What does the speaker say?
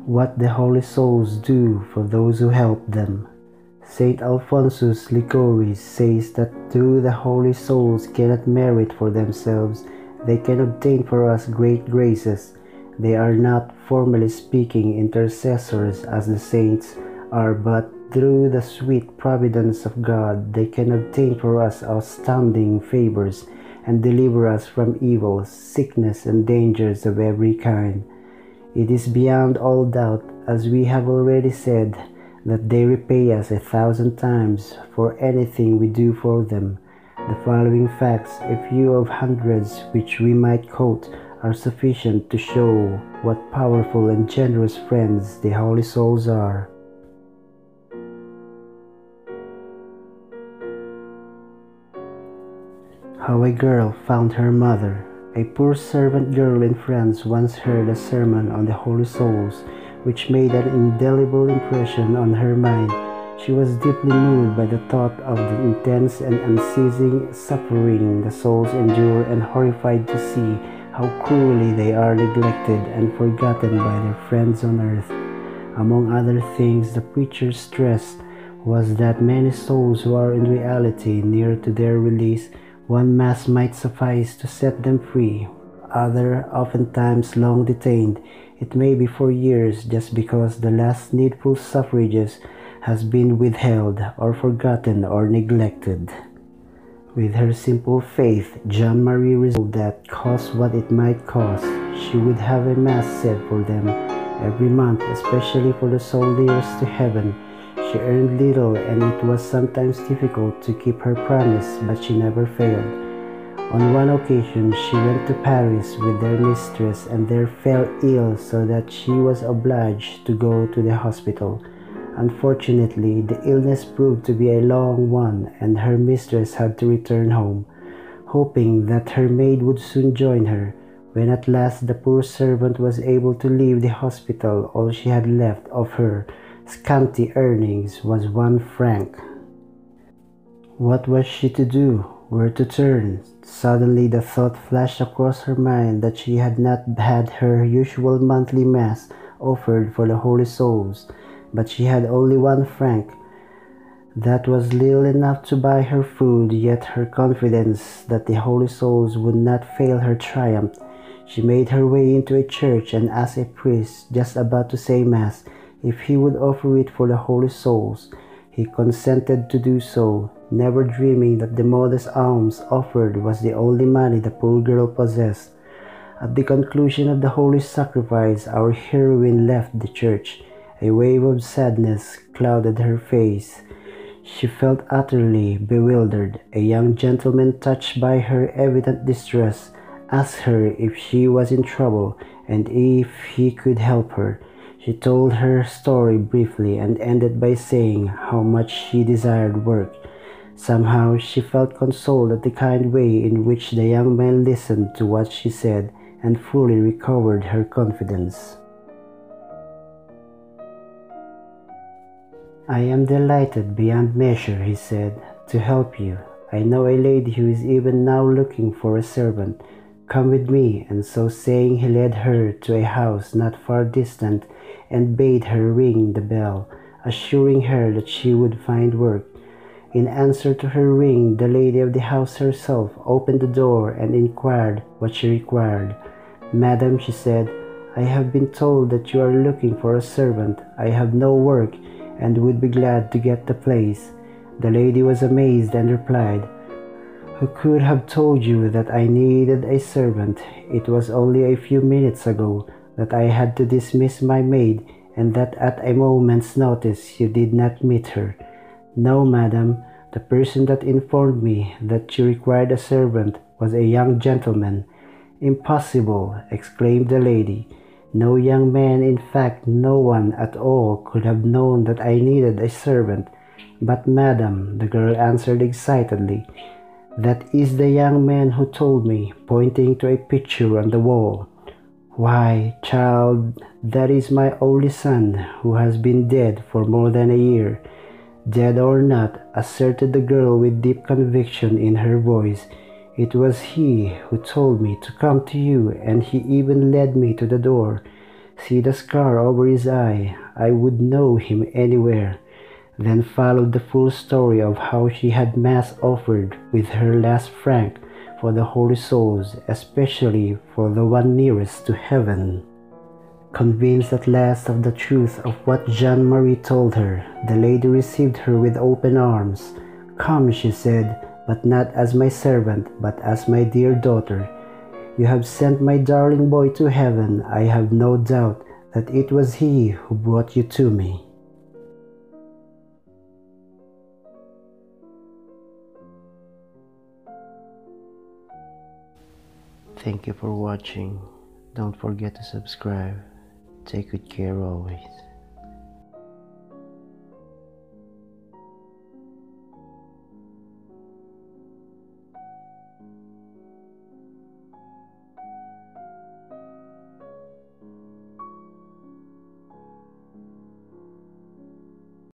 what the holy souls do for those who help them. Saint Alphonsus Ligoris says that though the holy souls cannot merit for themselves, they can obtain for us great graces. They are not, formally speaking, intercessors as the saints are, but through the sweet providence of God, they can obtain for us astounding favors and deliver us from evil, sickness, and dangers of every kind. It is beyond all doubt, as we have already said, that they repay us 1,000 times for anything we do for them. The following facts, a few of hundreds which we might quote, are sufficient to show what powerful and generous friends the holy souls are. How a girl found her mother. A poor servant girl in France once heard a sermon on the holy souls, which made an indelible impression on her mind. She was deeply moved by the thought of the intense and unceasing suffering the souls endure, and horrified to see how cruelly they are neglected and forgotten by their friends on earth. Among other things, the preacher stressed was that many souls who are in reality near to their release, one mass might suffice to set them free. Other, oftentimes long detained, it may be for years, just because the last needful suffrages has been withheld or forgotten or neglected. With her simple faith, Jeanne Marie resolved that, cost what it might cost, she would have a mass said for them every month, especially for the soul nearest to heaven. She earned little, and it was sometimes difficult to keep her promise, but she never failed. On one occasion, she went to Paris with their mistress, and there fell ill, so that she was obliged to go to the hospital. Unfortunately, the illness proved to be a long one, and her mistress had to return home, hoping that her maid would soon join her. When at last the poor servant was able to leave the hospital, all she had left of her scanty earnings was 1 franc. What was she to do? Where to turn? Suddenly the thought flashed across her mind that she had not had her usual monthly mass offered for the holy souls, but she had only 1 franc. That was little enough to buy her food, yet her confidence that the holy souls would not fail her triumphed. She made her way into a church and asked a priest, just about to say mass, if he would offer it for the holy souls. He consented to do so, never dreaming that the modest alms offered was the only money the poor girl possessed. At the conclusion of the holy sacrifice, our heroine left the church. A wave of sadness clouded her face. She felt utterly bewildered. A young gentleman, touched by her evident distress, asked her if she was in trouble and if he could help her. She told her story briefly and ended by saying how much she desired work. Somehow she felt consoled at the kind way in which the young man listened to what she said, and fully recovered her confidence. I am delighted beyond measure, he said, to help you. I know a lady who is even now looking for a servant. Come with me. And so saying, he led her to a house not far distant and bade her ring the bell, assuring her that she would find work. In answer to her ring, the lady of the house herself opened the door and inquired what she required. Madam, she said, I have been told that you are looking for a servant. I have no work and would be glad to get the place. The lady was amazed and replied, Who could have told you that I needed a servant? It was only a few minutes ago that I had to dismiss my maid, and that at a moment's notice you did not meet her. No, madam, the person that informed me that you required a servant was a young gentleman. Impossible, exclaimed the lady. No young man, in fact, no one at all could have known that I needed a servant. But, madam, the girl answered excitedly, that is the young man who told me, pointing to a picture on the wall. Why, child, that is my only son, who has been dead for more than a year. Dead or not, asserted the girl with deep conviction in her voice, it was he who told me to come to you, and he even led me to the door. See the scar over his eye. I would know him anywhere. Then followed the full story of how she had mass offered with her last franc for the holy souls, especially for the one nearest to heaven. Convinced at last of the truth of what Jean-Marie told her, the lady received her with open arms. "Come," she said, "but not as my servant, but as my dear daughter. You have sent my darling boy to heaven. I have no doubt that it was he who brought you to me." Thank you for watching. Don't forget to subscribe. Take good care always.